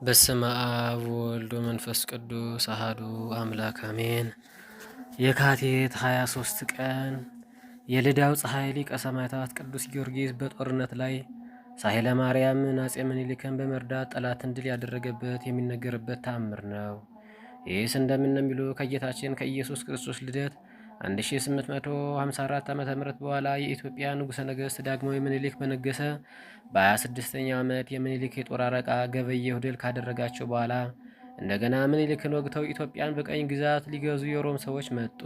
በስመ አብ ወወልድ ወመንፈስ ቅዱስ አሐዱ አምላክ አሜን። የካቲት 23 ቀን የልዳው ፀሐይ ሊቀ ሰማዕታት ቅዱስ ጊዮርጊስ በጦርነት ላይ ሳህለ ማርያምን አጼ ምኒልክን በመርዳት ጠላትን ድል ያደረገበት የሚነገርበት ተአምር ነው። ይህስ እንደምንሚሉ ከጌታችን ከኢየሱስ ክርስቶስ ልደት 1854 ዓ.ም በኋላ የኢትዮጵያ ንጉሠ ነገሥት ዳግማዊ ምኒልክ በነገሰ በ26ኛው ዓመት የምኒልክ የጦር አለቃ ገበየሁ ድል ካደረጋቸው በኋላ እንደገና ምኒልክን ወግተው ኢትዮጵያን በቀኝ ግዛት ሊገዙ የሮም ሰዎች መጡ።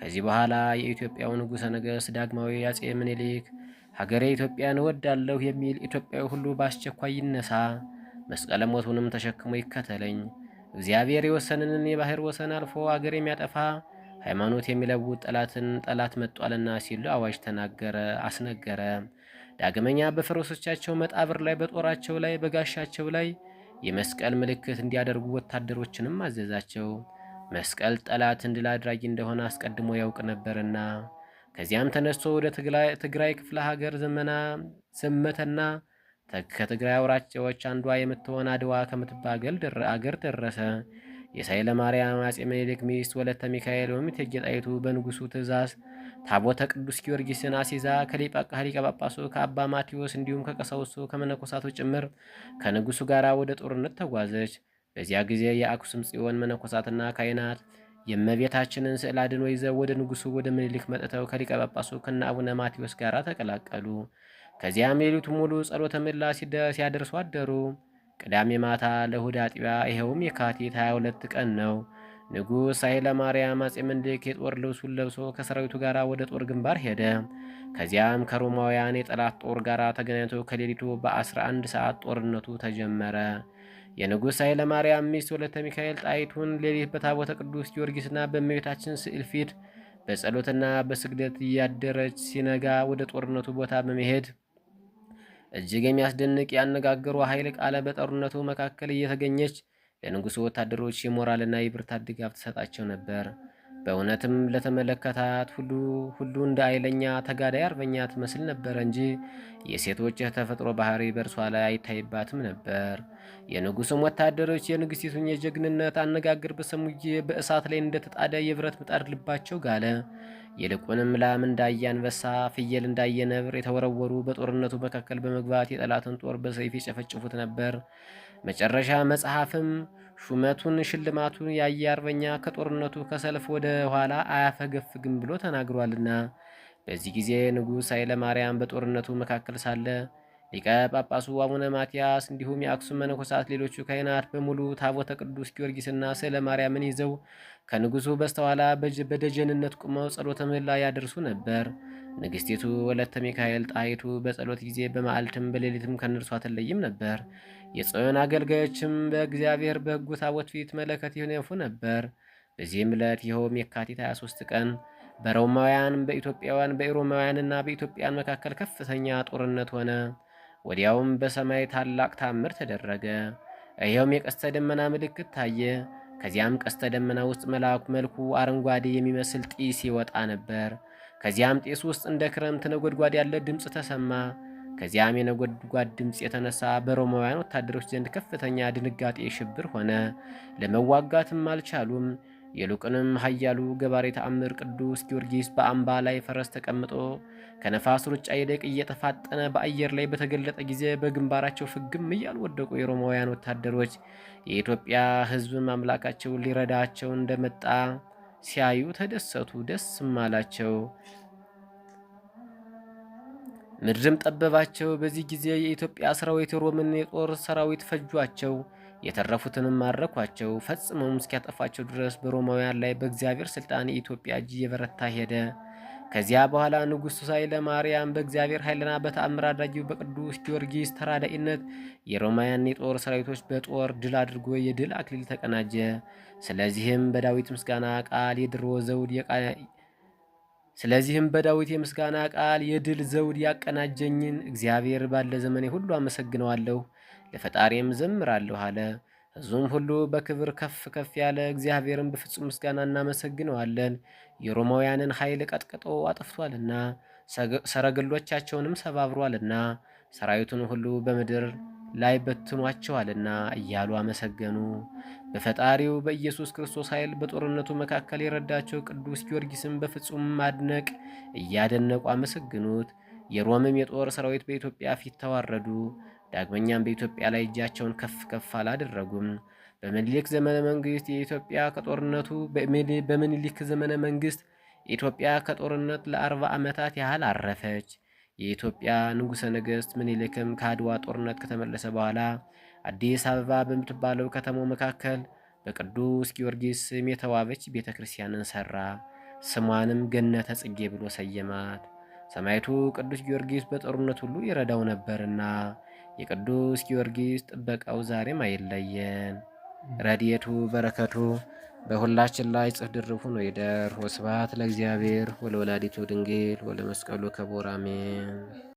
ከዚህ በኋላ የኢትዮጵያው ንጉሠ ነገሥት ዳግማዊ አጼ ምኒልክ ሀገሬ ኢትዮጵያን እወዳለሁ የሚል ኢትዮጵያዊ ሁሉ በአስቸኳይ ይነሳ፣ መስቀለ ሞቱንም ተሸክሞ ይከተለኝ። እግዚአብሔር የወሰንንን የባህር ወሰን አልፎ አገር የሚያጠፋ ሃይማኖት የሚለውጥ ጠላት መጧልና ሲሉ አዋጅ አስነገረ። ዳግመኛ በፈረሶቻቸው መጣብር ላይ በጦራቸው ላይ በጋሻቸው ላይ የመስቀል ምልክት እንዲያደርጉ ወታደሮችንም አዘዛቸው። መስቀል ጠላትን ድል አድራጊ እንደሆነ አስቀድሞ ያውቅ ነበርና። ከዚያም ተነስቶ ወደ ትግራይ ክፍለ ሀገር ዘመተና ከትግራይ አውራጃዎች አንዷ የምትሆን አድዋ ከምትባል አገር ደረሰ። የሳህለ ማርያም አጼ ምኒልክ ሚስት ወለተ ሚካኤል እቴጌ ጣይቱ በንጉሱ ትእዛዝ ታቦተ ቅዱስ ጊዮርጊስን አሲዛ ከሊቀ ጳጳሱ ከአባ ማቴዎስ እንዲሁም ከቀሳውስቱ ከመነኮሳቱ ጭምር ከንጉሱ ጋር ወደ ጦርነት ተጓዘች። በዚያ ጊዜ የአክሱም ጽዮን መነኮሳትና ካህናት የእመቤታችንን ስዕል አድኖ ይዘው ወደ ንጉሱ ወደ ምኒልክ መጥተው ከሊቀ ጳጳሱ ከነ አቡነ ማቴዎስ ጋር ተቀላቀሉ። ከዚያም ሌሊቱን ሙሉ ጸሎተ ምህላ ሲያደርሱ አደሩ። ቅዳሜ ማታ ለእሁድ አጥቢያ ይኸውም የካቲት 22 ቀን ነው። ንጉሥ ኃይለ ማርያም አጼ ምኒልክ የጦር ልብሱን ለብሶ ከሰራዊቱ ጋር ወደ ጦር ግንባር ሄደ። ከዚያም ከሮማውያን የጠላት ጦር ጋር ተገናኝቶ ከሌሊቱ በ11 ሰዓት ጦርነቱ ተጀመረ። የንጉሥ ኃይለ ማርያም ሚስት ወለተ ሚካኤል ጣይቱን ሌሊት በታቦተ ቅዱስ ጊዮርጊስና በእመቤታችን ስዕል ፊት በጸሎትና በስግደት እያደረች ሲነጋ ወደ ጦርነቱ ቦታ በመሄድ እጅግ የሚያስደንቅ ያነጋገሩ ኃይል ቃለ በጦርነቱ መካከል እየተገኘች ለንጉሱ ወታደሮች የሞራልና የብርታት ድጋፍ ትሰጣቸው ነበር። በእውነትም ለተመለከታት ሁሉ እንደ ኃይለኛ ተጋዳይ አርበኛ ትመስል ነበር እንጂ የሴቶች የተፈጥሮ ባህሪ በእርሷ ላይ አይታይባትም ነበር። የንጉሱም ወታደሮች የንግሥቲቱን የጀግንነት አነጋገር በሰሙ ጊዜ በእሳት ላይ እንደተጣደ የብረት ምጣድ ልባቸው ጋለ። ይልቁንም ላም እንዳየ አንበሳ፣ ፍየል እንዳየ ነብር የተወረወሩ በጦርነቱ መካከል በመግባት የጠላትን ጦር በሰይፍ የጨፈጭፉት ነበር። መጨረሻ መጽሐፍም ሹመቱን ሽልማቱን ያየ አርበኛ ከጦርነቱ ከሰልፍ ወደ ኋላ አያፈገፍግም ብሎ ተናግሯልና። በዚህ ጊዜ ንጉሥ ኃይለ ማርያም በጦርነቱ መካከል ሳለ ሊቀ ጳጳሱ አቡነ ማትያስ እንዲሁም የአክሱም መነኮሳት ሌሎቹ ካህናት በሙሉ ታቦተ ቅዱስ ጊዮርጊስና ስዕለ ማርያምን ይዘው ከንጉሱ በስተኋላ በደጀንነት ቁመው ጸሎተ ምህላ ያደርሱ ነበር። ንግሥቲቱ ወለተ ሚካኤል ጣይቱ በጸሎት ጊዜ በመዓልትም በሌሊትም ከነርሷ አትለይም ነበር። የጽዮን አገልጋዮችም በእግዚአብሔር በሕጉ ታቦት ፊት መለከት ይነፉ ነበር። በዚህም ዕለት ይኸውም የካቲት 23 ቀን በሮማውያንና በኢትዮጵያን መካከል ከፍተኛ ጦርነት ሆነ። ወዲያውም በሰማይ ታላቅ ታምር ተደረገ። ይኸውም የቀስተ ደመና ምልክት ታየ። ከዚያም ቀስተ ደመና ውስጥ መልኩ አረንጓዴ የሚመስል ጢስ ይወጣ ነበር። ከዚያም ጢስ ውስጥ እንደ ክረምት ነጎድጓድ ያለ ድምፅ ተሰማ። ከዚያም የነጎድጓድ ድምፅ የተነሳ በሮማውያን ወታደሮች ዘንድ ከፍተኛ ድንጋጤ ሽብር ሆነ። ለመዋጋትም አልቻሉም። ይልቁንም ኃያሉ ገባሬ ተአምር ቅዱስ ጊዮርጊስ በአምባ ላይ ፈረስ ተቀምጦ ከነፋስ ሩጫ ይልቅ እየተፋጠነ በአየር ላይ በተገለጠ ጊዜ በግንባራቸው ፍግም እያሉ ወደቁ። የሮማውያን ወታደሮች የኢትዮጵያ ሕዝብም አምላካቸው ሊረዳቸው እንደመጣ ሲያዩ ተደሰቱ፣ ደስም አላቸው። ምድርም ጠበባቸው። በዚህ ጊዜ የኢትዮጵያ ሰራዊት የሮምን የጦር ሰራዊት ፈጇቸው። የተረፉትንም ማረኳቸው። ፈጽመውም እስኪያጠፋቸው ድረስ በሮማውያን ላይ በእግዚአብሔር ስልጣን የኢትዮጵያ እጅ እየበረታ ሄደ። ከዚያ በኋላ ንጉሡ ኃይለ ማርያም በእግዚአብሔር ኃይልና በተአምር አድራጊው በቅዱስ ጊዮርጊስ ተራዳኢነት የሮማውያን የጦር ሰራዊቶች በጦር ድል አድርጎ የድል አክሊል ተቀናጀ። ስለዚህም በዳዊት የምስጋና ቃል የድል ዘውድ ያቀናጀኝን እግዚአብሔር ባለ ዘመኔ ሁሉ አመሰግነዋለሁ፣ ለፈጣሪም ዘምራለሁ አለ። ሕዝቡም ሁሉ በክብር ከፍ ከፍ ያለ እግዚአብሔርን በፍጹም ምስጋና እናመሰግነዋለን። የሮማውያንን ኃይል ቀጥቅጦ አጥፍቷልና ሰረገሎቻቸውንም ሰባብሯልና ሰራዊቱን ሁሉ በምድር ላይ በትኗቸዋልና እያሉ አመሰገኑ። በፈጣሪው በኢየሱስ ክርስቶስ ኃይል በጦርነቱ መካከል የረዳቸው ቅዱስ ጊዮርጊስም በፍጹም ማድነቅ እያደነቁ አመሰግኑት። የሮምም የጦር ሰራዊት በኢትዮጵያ ፊት ተዋረዱ። ዳግመኛም በኢትዮጵያ ላይ እጃቸውን ከፍ ከፍ አላደረጉም። በምኒልክ ዘመነ መንግስት የኢትዮጵያ ከጦርነቱ በምኒልክ ዘመነ መንግስት ኢትዮጵያ ከጦርነት ለ40 ዓመታት ያህል አረፈች። የኢትዮጵያ ንጉሠ ነገሥት ምኒልክም ከአድዋ ጦርነት ከተመለሰ በኋላ አዲስ አበባ በምትባለው ከተማው መካከል በቅዱስ ጊዮርጊስ ስም የተዋበች ቤተ ክርስቲያንን ሠራ። ስሟንም ገነተ ጽጌ ብሎ ሰየማት። ሰማዕቱ ቅዱስ ጊዮርጊስ በጦርነት ሁሉ ይረዳው ነበርና የቅዱስ ጊዮርጊስ ጥበቃው ዛሬም አይለየን። ረድኤቱ በረከቱ በሁላችን ላይ ጽፍ ድርብ ሆኖ ይደር። ወስብሐት ለእግዚአብሔር ወለወላዲቱ ድንግል ወለመስቀሉ ክቡር አሜን።